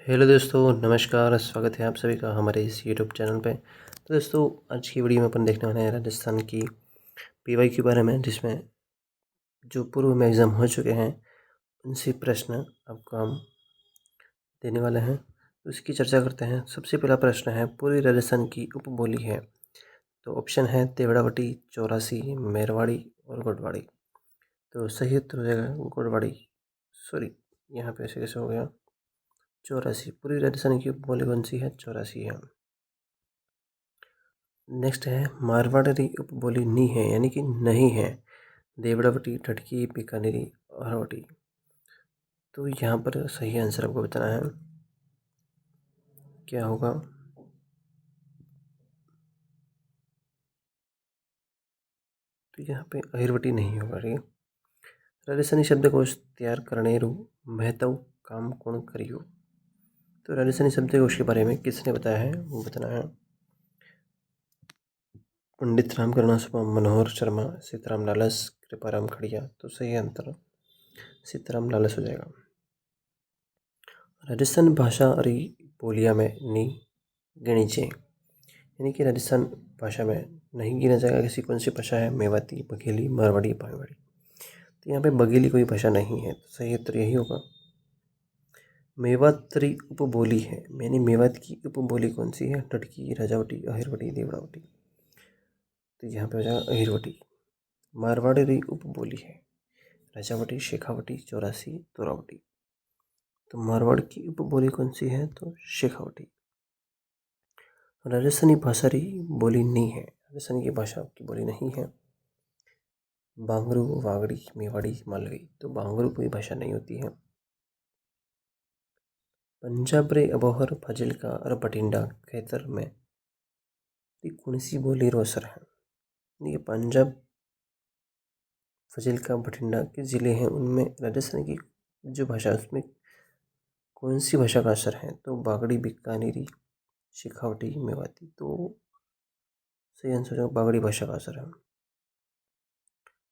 Hello दोस्तों, नमस्कार। स्वागत है आप सभी का हमारे इस यूट्यूब चैनल पे। तो दोस्तों, आज की वीडियो में अपन देखने वाले हैं राजस्थान की पीवाई के बारे में, जिसमें जो पूर्व में एग्ज़ाम हो चुके हैं उनसे प्रश्न आपको हम देने वाले हैं। तो इसकी चर्चा करते हैं। सबसे पहला प्रश्न है, पूरी राजस्थान की उपबोली है। तो ऑप्शन है तेवड़ावटी, चौरासी, मेरवाड़ी और गोडवाड़ी। तो सही उत्तर हो जाएगा गोडवाड़ी। सॉरी, यहाँ पे ऐसे कैसे हो गया, चौरासी। पूरी राजस्थान की उपबोली कौन सी है? चौरासी है। नेक्स्ट है, मारवाड़ी उपबोली नी है यानी कि नहीं है। देवड़ावटी, ठटकी, बीकानेरी, अरवटी। तो यहाँ पर सही आंसर आपको बताना है, क्या होगा। तो यहाँ पे अहिरवटी नहीं होगा। ठीक है। राजस्थानी शब्दकोश तैयार करने रू महत्व काम कौन करियो। तो राजस्थानी शब्दकोश के बारे में किसने बताया है वो बताना है। पंडित रामकरुणा शर्मा, मनोहर शर्मा, सीताराम लालस, कृपाराम खड़िया। तो सही आंसर सीताराम लालस हो जाएगा। राजस्थान भाषा और बोलियाँ में नी गिनी चाहिए, यानी कि राजस्थान भाषा में नहीं गिना जाएगा। किसी कौन सी भाषा है? मेवाती, बघेली, मारवाड़ी, भागवाड़ी। तो यहाँ पे बघेली कोई भाषा नहीं है, तो सही उत्तर यही होगा। मेवात्री उपबोली है, यानी मेवात की उपबोली कौन सी है? टटकी, राजावटी, अहिरवटी, देवड़ावटी। तो यहाँ पे हो जाएगा अहिरवटी। मारवाड़ी उपबोली है, राजावटी, शेखावटी, चौरासी, तोरावटी। तो मारवाड़ की उपबोली कौन सी है? तो शेखावटी। राजस्थानी भाषा री बोली नहीं है, राजस्थान की भाषा की बोली नहीं है। बांगरू, वागड़ी, मेवाड़ी, मालवी। तो बांगरू कोई भाषा नहीं होती है। पंजाब रे अबोहर, फाजिल्का और बठिंडा खेतर में कौन सी बोली रो असर है। ये पंजाब, फाजिल्का, बठिंडा के ज़िले हैं, उनमें राजस्थान की जो भाषा है उसमें कौन सी भाषा का असर है? तो बागड़ी, बीकानेरी, शेखावटी, मेवाती। तो सही आंसर है बागड़ी भाषा का असर है।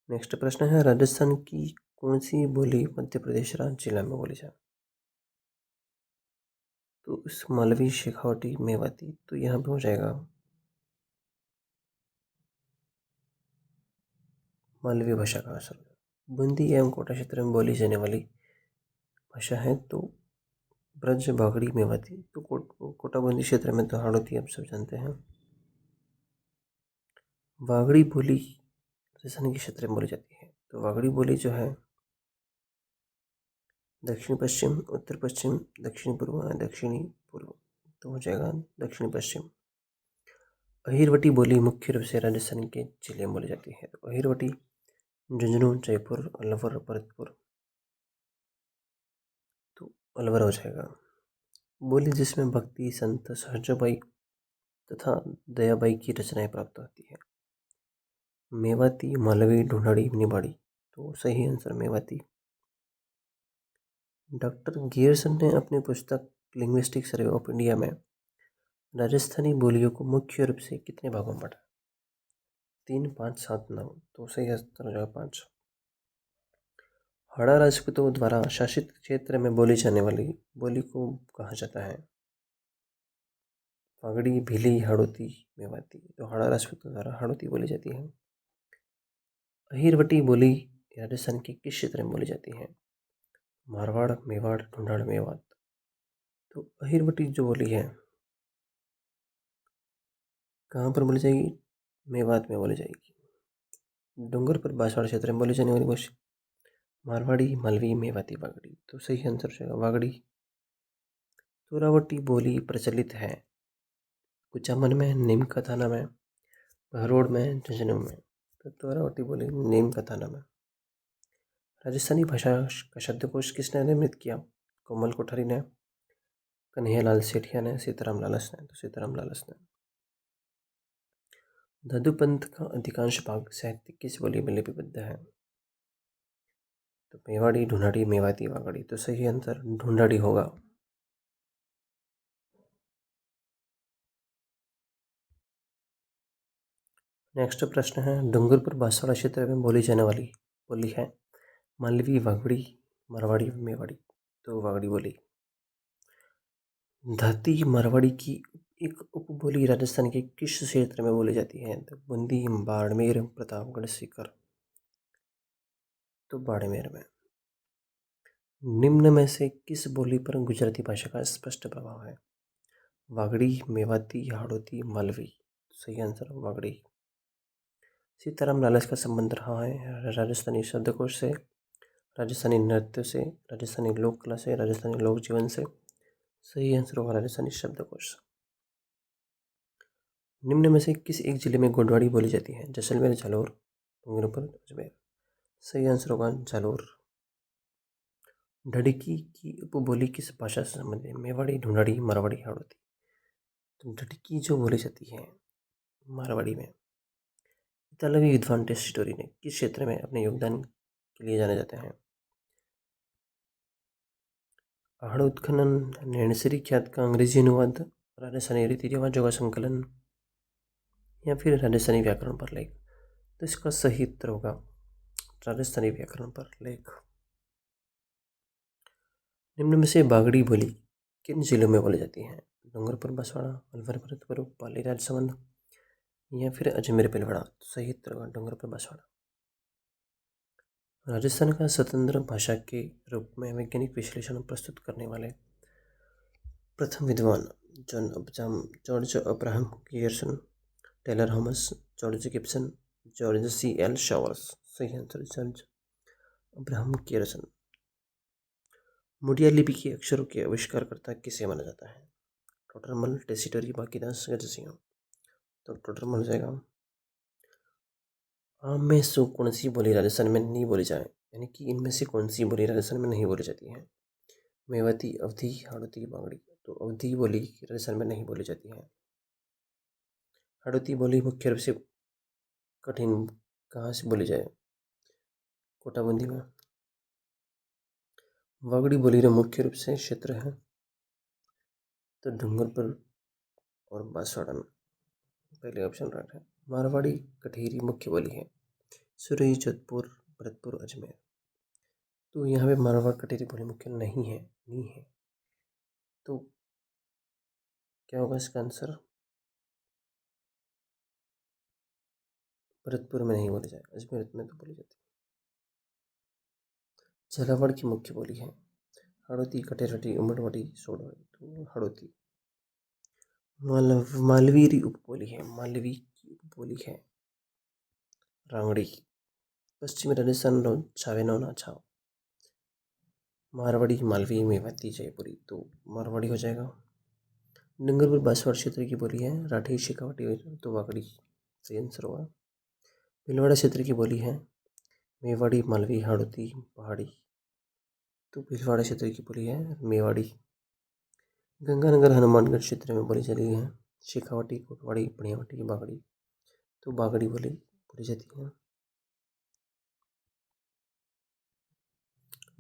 नेक्स्ट प्रश्न है, राजस्थान की कौन सी बोली मध्य प्रदेश राज्य जिला में बोली जाए। तो इस मालवी, शेखावटी, मेवाती। तो यहाँ पे हो जाएगा मालवी भाषा का असर। बूंदी एवं कोटा क्षेत्र में बोली जाने वाली भाषा है तो ब्रज, बागड़ी, मेवाती। तो कोटा बूंदी क्षेत्र में तो हाड़ौती आप सब जानते हैं। वागड़ी बोली राजस्थान के क्षेत्र में बोली जाती है। तो वागड़ी बोली जो है दक्षिण पश्चिम, उत्तर पश्चिम, दक्षिणी पूर्व, दक्षिणी पूर्व। तो हो जाएगा दक्षिणी पश्चिम। अहिरवटी बोली मुख्य रूप से राजस्थान के जिले में बोली जाती है। तो अहिरवटी झुंझुनू, जयपुर, अलवर, भरतपुर। तो अलवर हो जाएगा। बोली जिसमें भक्ति, संत, सहजबाई तथा दयाबाई की रचनाएं प्राप्त होती है। मेवाती, मालवी, ढूंढाड़ी, निबाड़ी। तो सही आंसर मेवाती। डॉक्टर गियरसन ने अपनी पुस्तक लिंग्विस्टिक सर्वे ऑफ इंडिया में राजस्थानी बोलियों को मुख्य रूप से कितने भागों में बांटा? 3, 5, 7, 9। तो सही आंसर हो जाएगा 5। हाड़ा राजपूतों द्वारा शासित क्षेत्र में बोली जाने वाली बोली को कहा जाता है। वागड़ी, भीली, हाड़ौती, मेवाती। तो हाड़ा राजपूतों द्वारा हाड़ौती बोली जाती है। अहिरवटी बोली राजस्थान के किस क्षेत्र में बोली जाती है? मारवाड़, मेवाड़, ढूंढाड़, मेवात। तो अहिरवटी जो बोली है कहाँ पर बोली जाएगी? मेवात में बोली जाएगी। डूंगरपुर बांसवाड़ा क्षेत्र में बोली जाने वाली भाषा मारवाड़ी, मालवी, मेवाती, वागड़ी। तो सही आंसर हो जाएगा वागड़ी। तोरावटी बोली प्रचलित है कुचामन में, नीम का थाना में, भरोड़ में, झुंझुनू में। तो तोरावटी बोली नीम का थाना में। राजस्थानी भाषा का शब्दकोश किसने निर्मित किया? कोमल कोठारी ने, कन्हैयालाल सेठिया ने, सीताराम लालस ने। तो सीताराम लालस ने। दादूपंत का अधिकांश भाग साहित्य किस बोली में लिपिबद्ध है? तो मेवाड़ी, ढूंढाड़ी, मेवाती, वागड़ी। तो सही आंसर ढूंढाड़ी होगा। नेक्स्ट प्रश्न है, डूंगरपुर बांसवाड़ा क्षेत्र में बोली जाने वाली बोली है मालवी, वागड़ी, मारवाड़ी, मेवाड़ी। तो वागड़ी बोली। धाती मारवाड़ी की एक उपबोली राजस्थान के किस क्षेत्र में बोली जाती है? तो बूंदी, बाड़मेर, प्रतापगढ़, सीकर। तो बाड़मेर में। निम्न में से किस बोली पर गुजराती भाषा का स्पष्ट प्रभाव है? वागड़ी, मेवाती, हाड़ौती, मालवी। सही आंसर वागड़ी। सीताराम लालच का संबंध रहा है राजस्थानी शब्दकोश से, राजस्थानी नृत्य से, राजस्थानी लोक कला से, राजस्थानी लोक जीवन से। सही आंसर होगा राजस्थानी शब्दकोश। निम्न में से किस एक जिले में गोडवाड़ी बोली जाती है? जैसलमेर, जालौर, डूंगरपुर, अजमेर। सही आंसर होगा जालौर। ढड़की की उपबोली किस भाषा से संबंधित है? मेवाड़ी, ढूंढाड़ी, मारवाड़ी, हाड़ौती। तो ढड़की जो बोली जाती है मारवाड़ी में। इतालवी विद्वान टेस्टोरी ने किस क्षेत्र में अपने योगदान के लिए जाने जाते हैं? आहड़ उत्खनन, नैनसरी ख्यात का अंग्रेजी अनुवाद, राजस्थानी रीति रिवाजों का संकलन, या फिर राजस्थानी व्याकरण पर लेख। तो इसका सही उत्तर होगा राजस्थानी व्याकरण पर लेख। निम्न में से बागड़ी बोली किन जिलों में बोली जाती है? डूंगरपुर, बांसवाड़ा, अलवर, भरतपुर, पाली, राजसमंद, या फिर अजमेर, भीलवाड़ा। तो सही उत्तर होगा डूंगरपुर, बांसवाड़ा। राजस्थान का स्वतंत्र भाषा के रूप में वैज्ञानिक विश्लेषण प्रस्तुत करने वाले प्रथम विद्वान George Abraham Grierson, Taylor Thomas, George Gibson, George C.L. Showers. सही answer George Abraham Grierson. Mudiya लिपि के अक्षरों के आविष्कारकर्ता किसे माना जाता है? टोडरमल, टेसिटोरी, बाकीदास, गजसिंह। तो टोडरमल हो जाएगा। आम में से कौन सी बोली राजस्थान में नहीं बोली जाए, यानी कि इनमें से कौन सी बोली राजस्थान में नहीं बोली जाती है? मेवाती, अवधी, हाड़ौती, बांगड़ी। तो अवधी बोली राजस्थान में नहीं बोली जाती है। हाड़ौती बोली मुख्य रूप से कठिन कहाँ से बोली जाए? कोटा बूंदी में। वागड़ी बोली रे मुख्य रूप से क्षेत्र है तो डूंगरपुर और बांसवाड़ा में। पहले ऑप्शन राइट है। मारवाड़ी कठेरी मुख्य बोली है सुरई, जोधपुर, भरतपुर, अजमेर। तो यहाँ पे मारवाड़ कठेरी बोली मुख्य नहीं है। तो क्या होगा इसका आंसर? भरतपुर में नहीं बोली जाए, अजमेर में तो बोली जाती है। झालावाड़ की मुख्य बोली है हाड़ौती, कटेरटी, उमरवाड़ी, सोडवाड़ी। तो हाड़ौती। मालवीरी उपबोली है, मालवी की उपबोली है रांगड़ी। पश्चिमी राजस्थान छावे छाव। मारवाड़ी, मालवी, मेवाती, जयपुरी। तो मारवाड़ी हो जाएगा। डूंगरपुर बांसवाड़ा क्षेत्र की बोली है राठी, शेखावटी। तो वागड़ी सही आंसर होगा। भीलवाड़ा क्षेत्र की बोली है मेवाड़ी, मालवी, हाड़ौती, पहाड़ी। तो भीलवाड़ा क्षेत्र की बोली है मेवाड़ी। गंगानगर हनुमानगढ़ क्षेत्र में बोली चली है शेखावटी, कोटवाड़ी, बढ़ियावाटी, बागड़ी। तो बागड़ी बोली जाती है।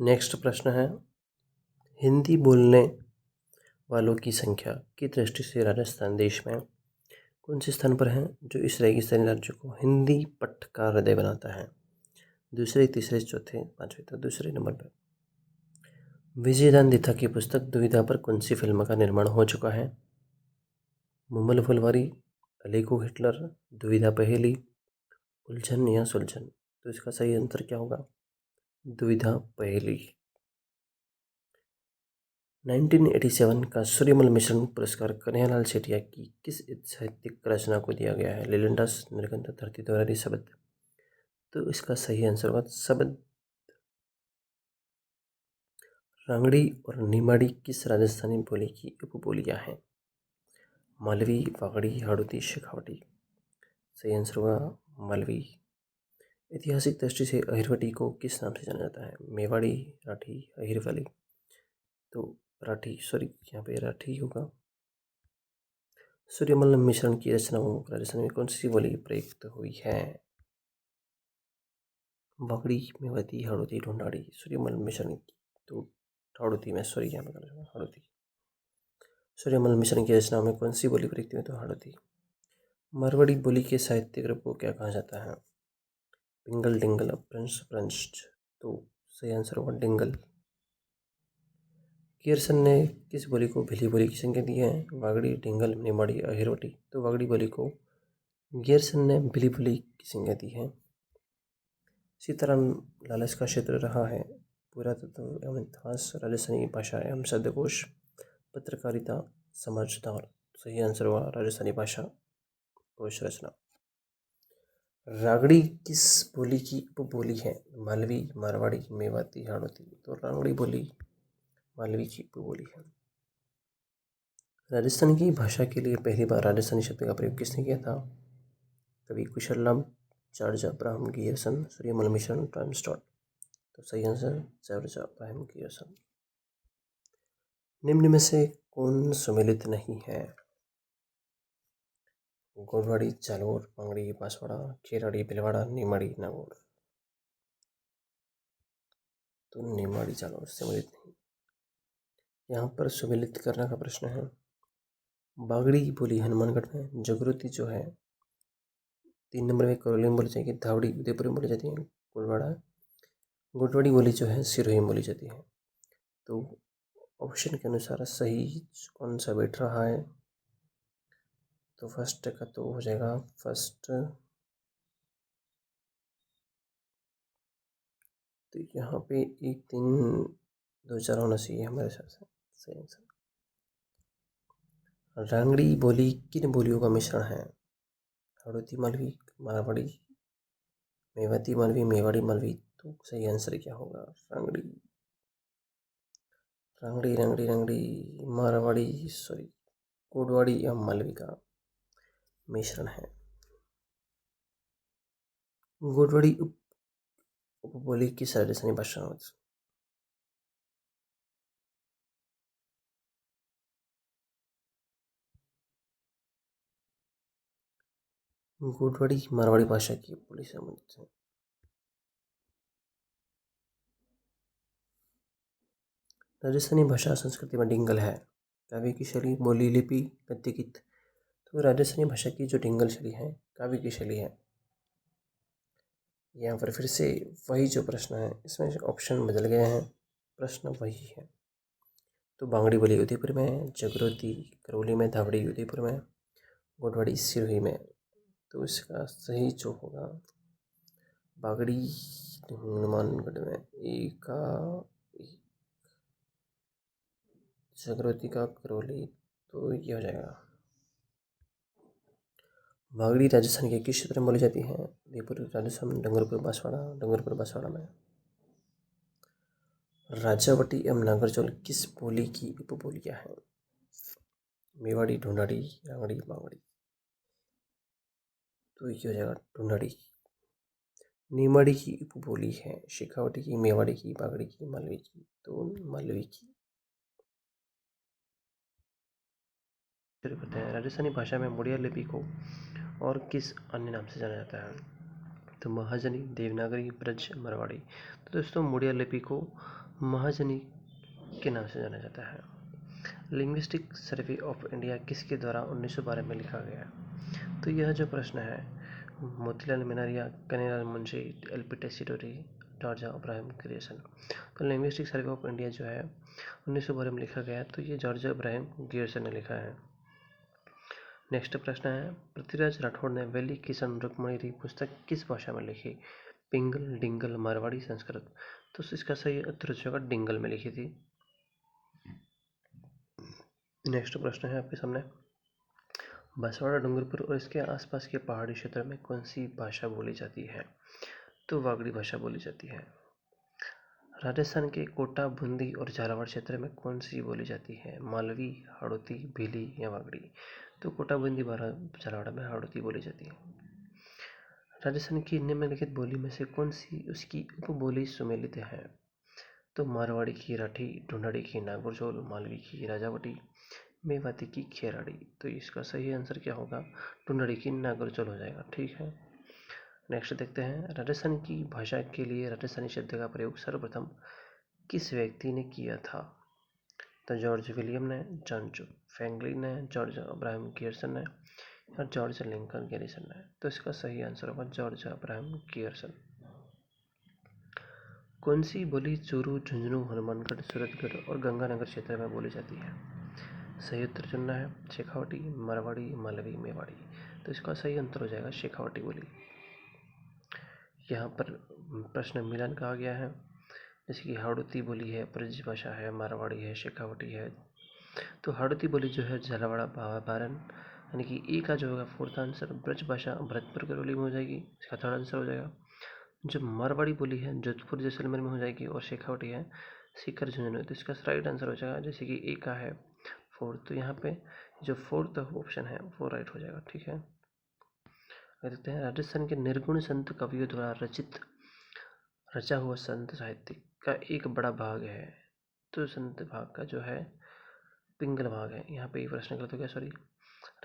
नेक्स्ट प्रश्न है, हिंदी बोलने वालों की संख्या की दृष्टि से राजस्थान देश में कौन से स्थान पर है जो इस रेगिस्तानी राज्य को हिंदी पट्ट का हृदय बनाता है? दूसरे, तीसरे, चौथे, पांचवें। तो दूसरे नंबर पर। विजयदान दिथा की पुस्तक दुविधा पर कौन सी फिल्म का निर्माण हो चुका है? मुम्बल फुलवारी, अलीगो हिटलर, दुविधा पहेली, उलझन या सुलझन। तो इसका सही आंसर क्या होगा? दुविधा पहेली। 1987 का सूर्यमल मिशन पुरस्कार कन्हैयालाल सेठिया की किस साहित्यिक रचना को दिया गया है? लीलनदास, नीलकंठ, धरती द्वारा शब्द। तो इसका सही आंसर होगा शब्द। रांगड़ी और निमाड़ी किस राजस्थानी बोली की उपबोलियाँ हैं? मालवी, वागड़ी, हाड़ौती, शेखावटी। सही आंसर होगा मालवी। ऐतिहासिक दृष्टि से अहिरवटी को किस नाम से जाना जाता है? मेवाड़ी, राठी, अहिरवली। तो राठी, सॉरी यहाँ पे राठी होगा। सूर्यमल मिश्रण की रचना राजस्थान में कौन सी बोली प्रयुक्त हुई है? वागड़ी, मेवाती, हाड़ौती, ढूंढाड़ी। सूर्यमल मिश्रण की तो हाड़ौती में, सॉरी यहाँ पे हाड़ौती। सूर्यमल मिश्रण की रचना में कौन सी बोली प्रयुक्त हुई? तो हाड़ौती। मारवाड़ी बोली के साहित्यिक रूप को क्या कहा जाता है? पिंगल, डिंगल, अपभ्रंश, भ्रंश। तो सही आंसर होगा डिंगल। गियरसन ने किस बोली को भिली बोली की संज्ञा दी है? वागड़ी, ढिंगल, निमाड़ी, अहिरोटी। तो वागड़ी बोली को गियरसन ने भिली बोली की संज्ञा दी है। सीताराम लालच का क्षेत्र रहा है। पुरातत्व एवं इतिहास, राजस्थानी भाषा एवं शब्दकोश, पत्रकारिता, समाज सुधार। सही आंसर हुआ राजस्थानी भाषा कोश रचना। रागड़ी किस बोली की उपबोली है? मालवी, मारवाड़ी, मेवाती, हाड़ौती। तो रागड़ी बोली मालवी की उपबोली है। राजस्थान की भाषा के लिए पहली बार राजस्थानी शब्द का प्रयोग किसने किया था? कवि Kushalram, George Abraham Grierson, Suryamal Mishan, टाइमस्टॉट। तो सही आंसर जॉर्ज अब्राहम गियर्सन। निम्न में से कौन सुमेलित नहीं है? गोडवाड़ी, जालोर, पांगड़ी, बांसवाड़ा, खेराड़ी, भिलवाड़ा, निमाड़ी, नागौर। तो निमाड़ी, जालोर सुमेलित नहीं। यहाँ पर सुमेलित करने का प्रश्न है। बागड़ी बोली हनुमानगढ़ में, जागृति जो है 3 नंबर में करौली में बोली जाएगी, धावड़ी उदयपुर में बोली जाती है, गोडवाड़ी बोली जो है सिरोही में बोली जाती है। तो ऑप्शन के अनुसार सही कौन सा बैठ रहा है? तो फर्स्ट का तो हो जाएगा फर्स्ट। तो यहाँ पे 1 3 2 4 होना चाहिए हमारे हिसाब से सही आंसर। रांगड़ी बोली किन बोलियों का मिश्रण है? हाड़ौती मालवी, मारवाड़ी, मेवाती मालवी, मेवाड़ी मालवी। तो सही आंसर क्या होगा? रांगड़ी, रांगड़ी, रांगड़ी, रांगड़ी, मारवाड़ी, सॉरी, गोडवाड़ी या मालवी का मिश्रण है। गोडवाड़ी उपबोली किस राजस्थानी भाषा में? गोडवाड़ी मारवाड़ी भाषा की बोली से संबंधित है। राजस्थानी भाषा संस्कृति में डिंगल है। काव्य की शैली, बोली, लिपि, गद्य, गीत। तो राजस्थानी भाषा की जो डिंगल शैली है, काव्य की शैली है। यहाँ पर फिर से वही जो प्रश्न है, इसमें ऑप्शन बदल गए हैं, प्रश्न वही है। तो बांगड़ी बोली उदयपुर में, जागृति करौली में, धावड़ी उदयपुर में, गोडवाड़ी सिरोही में। तो इसका सही जो होगा बागड़ी हनुमानगढ़ में, एक का जागृति का करौली। तो ये हो जाएगा। बागड़ी राजस्थान के किस क्षेत्र में बोली जाती है? उदयपुर, राजस्थान, डूंगरपुर, बांसवाड़ा, डूंगरपुर बांसवाड़ा में। राजावटी एवं नागरचौल किस बोली की उपबोलियाँ हैं? मेवाड़ी, ढूंढाड़ी, रांगड़ी, बांगड़ी। तो ये हो जाएगा ढूंढाड़ी। निमाड़ी की उपबोली है शेखावटी की, मेवाड़ी की, बागड़ी की, मालवी की। तो मालवी की। शुरू करते हैं। राजस्थानी भाषा में मुड़िया लिपि को और किस अन्य नाम से जाना जाता है? तो महाजनी, देवनागरी, ब्रज, मरवाड़ी। तो दोस्तों मुड़िया लिपि को महाजनी के नाम से जाना जाता है। लिंग्विस्टिक सर्वे ऑफ इंडिया किसके द्वारा 1912 में लिखा गया? तो यह जो प्रश्न है Motilal Menaria, Kanhaiyalal Munshi, L P. Tessitori, George Abraham Grierson. तो लिंग्विस्टिक सर्वे ऑफ इंडिया जो है 1912 में लिखा गया, तो ये जॉर्ज अब्राहम गियर्सन ने लिखा है। नेक्स्ट प्रश्न है पृथ्वीराज राठौड़ ने वैली किशन रुक्मणी पुस्तक किस भाषा में लिखी? पिंगल, डिंगल, मारवाड़ी, संस्कृत। तो इसका सही उत्तर हो जाएगा डिंगल में लिखी थी। नेक्स्ट प्रश्न है आपके सामने बांसवाड़ा, डूंगरपुर और इसके आसपास के पहाड़ी क्षेत्र में कौन सी भाषा बोली जाती है? तो वागड़ी भाषा बोली जाती है। राजस्थान के कोटा, बूंदी और झालावाड़ क्षेत्र में कौन सी बोली जाती है? मालवी, हाड़ौती, भीली या वागड़ी। तो कोटा, बूंदी, झालावाड़ में हाड़ौती बोली जाती है। राजस्थान की निम्नलिखित बोली में से कौन सी उसकी उपबोली सुमेलित है? तो मारवाड़ी की राठी, ढूंढाड़ी की नागौरचौल, मालवी की राजावटी, मेवाती की खेराड़ी। तो इसका सही आंसर क्या होगा? ढूंढाड़ी की नागौरचौल हो जाएगा। ठीक है। नेक्स्ट देखते हैं राजस्थान की भाषा के लिए राजस्थानी शब्द का प्रयोग सर्वप्रथम किस व्यक्ति ने किया था? तो जॉर्ज विलियम ने, जॉन फैंगली ने, जॉर्ज अब्राहम गियर्सन ने और जॉर्ज लिंकन गैरिसन ने। तो इसका सही आंसर होगा जॉर्ज अब्राहम गियर्सन। कौन सी बोली चूरू, झुंझुनू, हनुमानगढ़, सूरतगढ़ और गंगानगर क्षेत्र में बोली जाती है? सही उत्तर चुनना है। शेखावटी, मारवाड़ी, मालवी, मेवाड़ी। तो इसका सही उत्तर हो जाएगा शेखावटी बोली। यहाँ पर प्रश्न मिलन कहा गया है, जैसे कि हाड़ौती बोली है, ब्रज भाषा है, मारवाड़ी है, शेखावटी है। तो हाड़ौती बोली जो है झालावाड़ बारन, यानी कि ए का जो होगा फोर्थ आंसर। ब्रज भाषा भरतपुर करौली में हो जाएगी, इसका थर्ड आंसर हो जाएगा। जो मारवाड़ी बोली है जोधपुर जैसलमेर में हो जाएगी, और शेखावटी है सीकर झुंझुनू, तो इसका राइट आंसर हो जाएगा। जैसे कि ए का है फोर्थ, तो यहाँ पे जो फोर्थ ऑप्शन है वो राइट हो जाएगा। ठीक है, देखते हैं राजस्थान के निर्गुण संत कवियों द्वारा रचा हुआ संत साहित्य का एक बड़ा भाग है, तो संत भाग का जो है पिंगल भाग है। यहाँ पे ये प्रश्न गलत हो गया, सॉरी।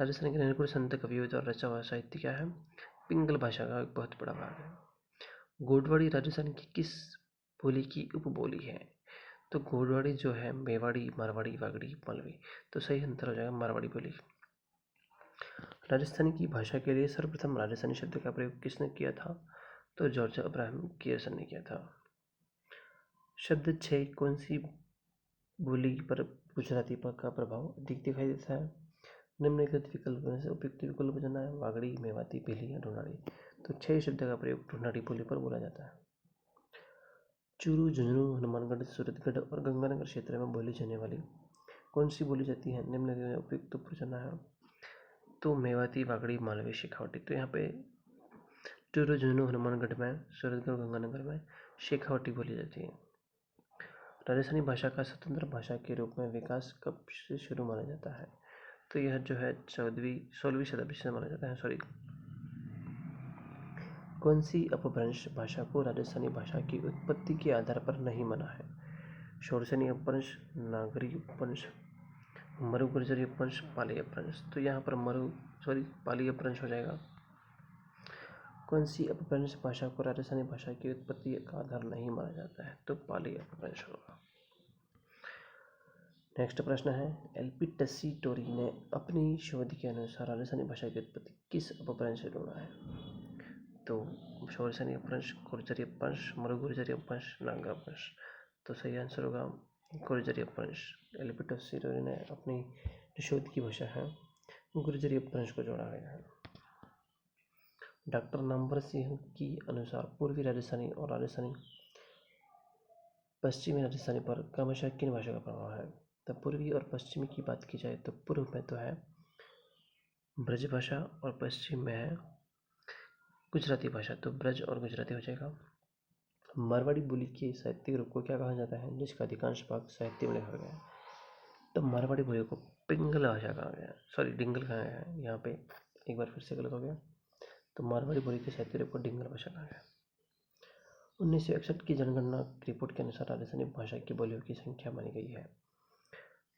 राजस्थान के निर्गुण संत कवियों द्वारा रचा हुआ साहित्य क्या है? पिंगल भाषा का एक बहुत बड़ा भाग है। गोडवाड़ी राजस्थान की किस बोली की उपबोली है? तो गोडवाड़ी जो है मेवाड़ी, मारवाड़ी, वागड़ी, मालवी, तो सही आंसर हो जाएगा मारवाड़ी बोली। राजस्थानी की भाषा के लिए सर्वप्रथम राजस्थानी शब्द का प्रयोग किसने किया था? तो जॉर्ज अब्राहम कियर्सन ने किया था। शब्द 6 कौन सी बोली पर गुजराती का प्रभाव अधिक दिखाई देता है? निम्नलिखित विकल्प में से उपयुक्त विकल्प चुनना है। वागड़ी, मेवाती, भीली या ढूंढाड़ी। तो 6 शब्द का प्रयोग ढूंढाड़ी बोली पर बोला जाता है। चूरू, झुंझुनू, हनुमानगढ़, सूरतगढ़ और गंगानगर क्षेत्र में बोली जाने वाली कौन सी बोली जाती है? निम्नलिखित में उपयुक्त चुनना है। तो मेवाती, वागड़ी, मालवी, शेखावटी। तो यहाँ पे चूरू, झुंझुनू, हनुमानगढ़ में, सूरतगढ़, गंगानगर में शेखावटी बोली जाती है। राजस्थानी भाषा का स्वतंत्र भाषा के रूप में विकास कब से शुरू माना जाता है? तो यह जो है 16वीं शताब्दी से माना जाता है, सॉरी। कौन सी अपभ्रंश भाषा को राजस्थानी भाषा की उत्पत्ति के आधार पर नहीं माना है? शोरसेनी अपभ्रंश, नागरी अपभ्रंश, मरु गुर्जरी अपभ्रंश, पाली अपभ्रंश। तो यहाँ पर पाली अपभ्रंश हो जाएगा। कौन सी अपभ्रंश भाषा को राजस्थानी भाषा की उत्पत्ति का आधार नहीं माना जाता है? तो पाली अपभ्रंश होगा। नेक्स्ट प्रश्न है, एलपी टस्सी-टोरी ने अपनी शोध के अनुसार राजस्थानी भाषा की उत्पत्ति किस अपभ्रंश से ढूंढा है? तो शोरसेनी अपभ्रंश, गुर्जरी अपभ्रंश, मरु गुर्जरी अपभ्रंश, नागा अपभ्रंश। तो सही आंसर होगा गुर्जरी अपभ्रंश। एलपी टस्सी-टोरी ने अपनी शोध की भाषा है गुर्जरी अपभ्रंश को जोड़ा गया है। डॉक्टर नामवर सिंह की अनुसार पूर्वी राजस्थानी और पश्चिमी राजस्थानी पर क्रमशः किन भाषा का प्रभाव है? तो पूर्वी और पश्चिमी की बात की जाए तो पूर्व में तो है ब्रज भाषा और पश्चिम में है गुजराती भाषा, तो ब्रज और गुजराती हो जाएगा। मारवाड़ी बोली के साहित्यिक रूप को क्या कहा जाता है जिसका अधिकांश भाग साहित्य में लिखा गया है? तो मारवाड़ी बोली को पिंगल भाषा कहा गया है, सॉरी डिंगल कहा गया है। यहाँ पे एक बार फिर से गलत हो गया, तो मारवाड़ी बोली के साहित्य रूप को डिंगल भाषा कहा गया। 1961 की जनगणना रिपोर्ट के अनुसार राजस्थानी भाषा की बोलियों की संख्या मानी गई है,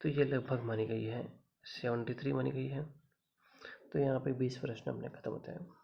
तो ये लगभग मानी गई है 73 मानी गई है। तो यहाँ पे 20 प्रश्न अपने खत्म होते हैं।